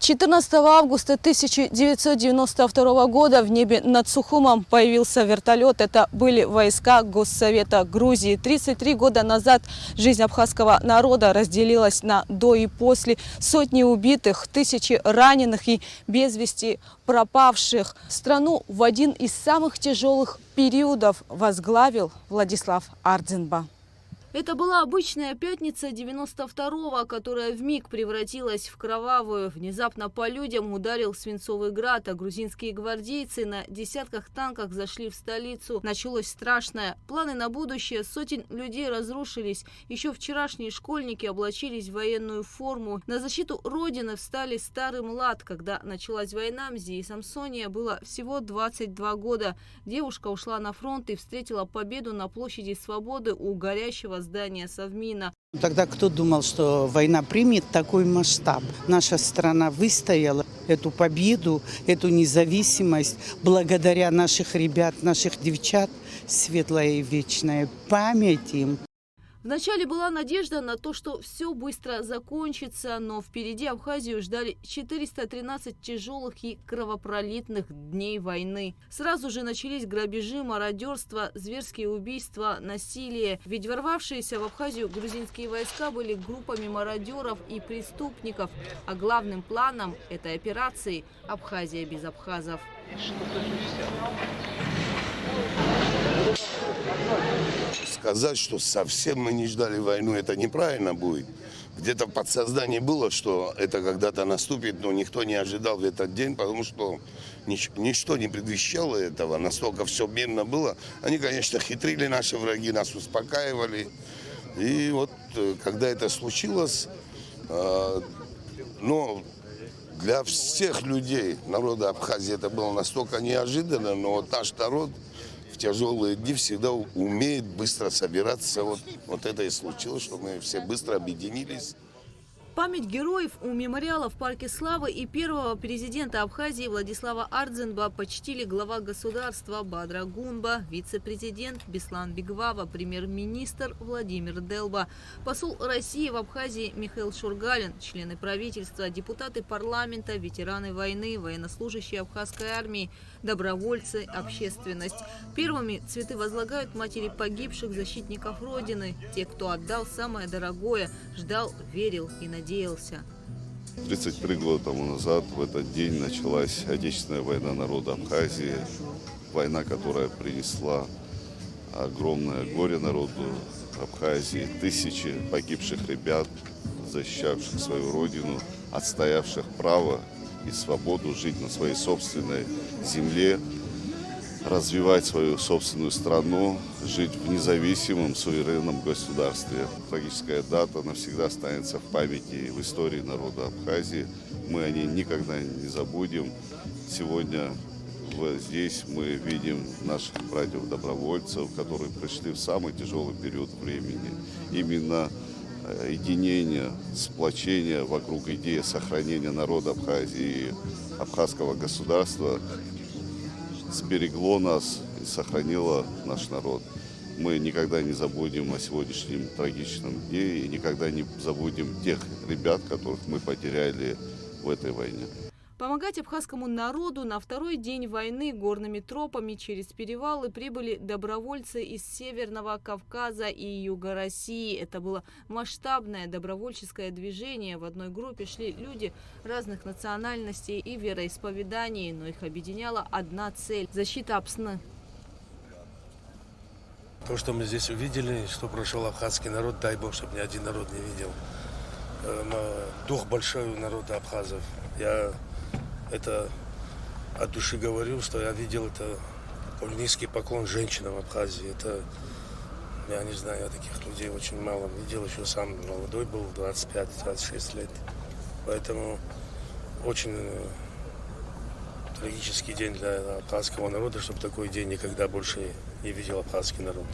14 августа 1992 года в небе над Сухумом появился вертолет. Это были войска Госсовета Грузии. 33 года назад жизнь абхазского народа разделилась на до и после. Сотни убитых, тысячи раненых и без вести пропавших. Страну в один из самых тяжелых периодов возглавил Владислав Ардзинба. Это была обычная пятница 92-го, которая вмиг превратилась в кровавую. Внезапно по людям ударил свинцовый град, а грузинские гвардейцы на десятках танках зашли в столицу. Началось страшное. Планы на будущее сотен людей разрушились. Еще вчерашние школьники облачились в военную форму. На защиту Родины встали старый млад. Когда началась война, Мзии Самсония было всего 22 года. Девушка ушла на фронт и встретила победу на площади Свободы у горящего здания Совмина. Тогда кто думал, что война примет такой масштаб? Наша страна выстояла эту победу, эту независимость благодаря наших ребят, наших девчат. Светлая и вечная память им. Вначале была надежда на то, что все быстро закончится, но впереди Абхазию ждали 413 тяжелых и кровопролитных дней войны. Сразу же начались грабежи, мародерство, зверские убийства, насилие. Ведь ворвавшиеся в Абхазию грузинские войска были группами мародеров и преступников. А главным планом этой операции – Абхазия без абхазов. Сказать, что совсем мы не ждали войну, это неправильно будет. Где-то в подсознании было, что это когда-то наступит, но никто не ожидал в этот день, потому что ничто не предвещало этого. Настолько все мирно было. Они, конечно, хитрили, наши враги, нас успокаивали. И вот, когда это случилось, но для всех людей народа Абхазии это было настолько неожиданно, но вот наш народ в тяжелые дни всегда умеет быстро собираться. Вот это и случилось, что мы все быстро объединились. Память героев у мемориала в Парке Славы и первого президента Абхазии Владислава Ардзинба почтили глава государства Бадра Гунба, вице-президент Беслан Бигвава, премьер-министр Владимир Делба, посол России в Абхазии Михаил Шургалин, члены правительства, депутаты парламента, ветераны войны, военнослужащие абхазской армии, добровольцы, общественность. Первыми цветы возлагают матери погибших защитников Родины, те, кто отдал самое дорогое, ждал, верил и надеялся. 33 года тому назад в этот день началась Отечественная война народа Абхазии. Война, которая принесла огромное горе народу Абхазии. Тысячи погибших ребят, защищавших свою родину, отстоявших право и свободу жить на своей собственной земле, развивать свою собственную страну, жить в независимом, суверенном государстве. Трагическая дата навсегда останется в памяти и в истории народа Абхазии. Мы о ней никогда не забудем. Сегодня здесь мы видим наших братьев-добровольцев, которые пришли в самый тяжелый период времени. Именно единение, сплочение вокруг идеи сохранения народа Абхазии и абхазского государства сберегло нас и сохранило наш народ. Мы никогда не забудем о сегодняшнем трагичном дне и никогда не забудем тех ребят, которых мы потеряли в этой войне. Помогать абхазскому народу на второй день войны горными тропами через перевалы прибыли добровольцы из Северного Кавказа и Юга России. Это было масштабное добровольческое движение. В одной группе шли люди разных национальностей и вероисповеданий, но их объединяла одна цель – защита Апсны. То, что мы здесь увидели, что прошел абхазский народ, дай бог, чтобы ни один народ не видел. Дух большой у народа абхазов. Я это от души говорю, что я видел это низкий поклон женщинам Абхазии. Это, я не знаю, я таких людей очень мало видел. Еще сам молодой был, 25-26 лет. Поэтому очень трагический день для абхазского народа, чтобы такой день никогда больше не видел абхазский народ.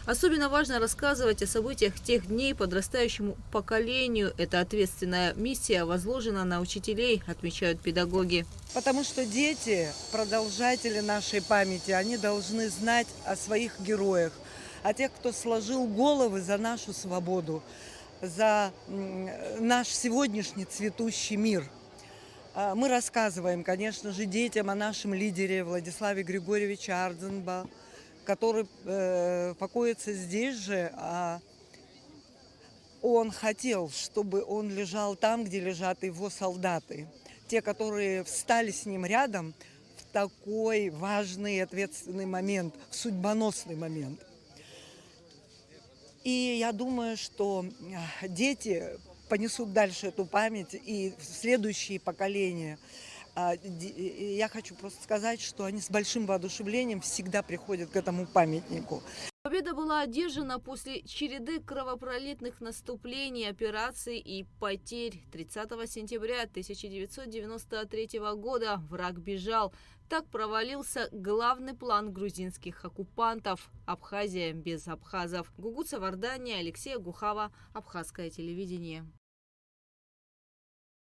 Особенно важно рассказывать о событиях тех дней подрастающему поколению. Эта ответственная миссия возложена на учителей, отмечают педагоги. Потому что дети, продолжатели нашей памяти, они должны знать о своих героях, о тех, кто сложил головы за нашу свободу, за наш сегодняшний цветущий мир. Мы рассказываем, конечно же, детям о нашем лидере Владиславе Григорьевиче Ардзенба, который покоится здесь же. Он хотел, чтобы он лежал там, где лежат его солдаты. Те, которые встали с ним рядом в такой важный и ответственный момент, в судьбоносный момент. И я думаю, что дети понесут дальше эту память и в следующие поколения. Я хочу просто сказать, что они с большим воодушевлением всегда приходят к этому памятнику. Победа была одержана после череды кровопролитных наступлений, операций и потерь. 30 сентября 1993 года враг бежал. Так провалился главный план грузинских оккупантов – Абхазия без абхазов. Гугуца Вардания, Алексей Гухава, Абхазское телевидение.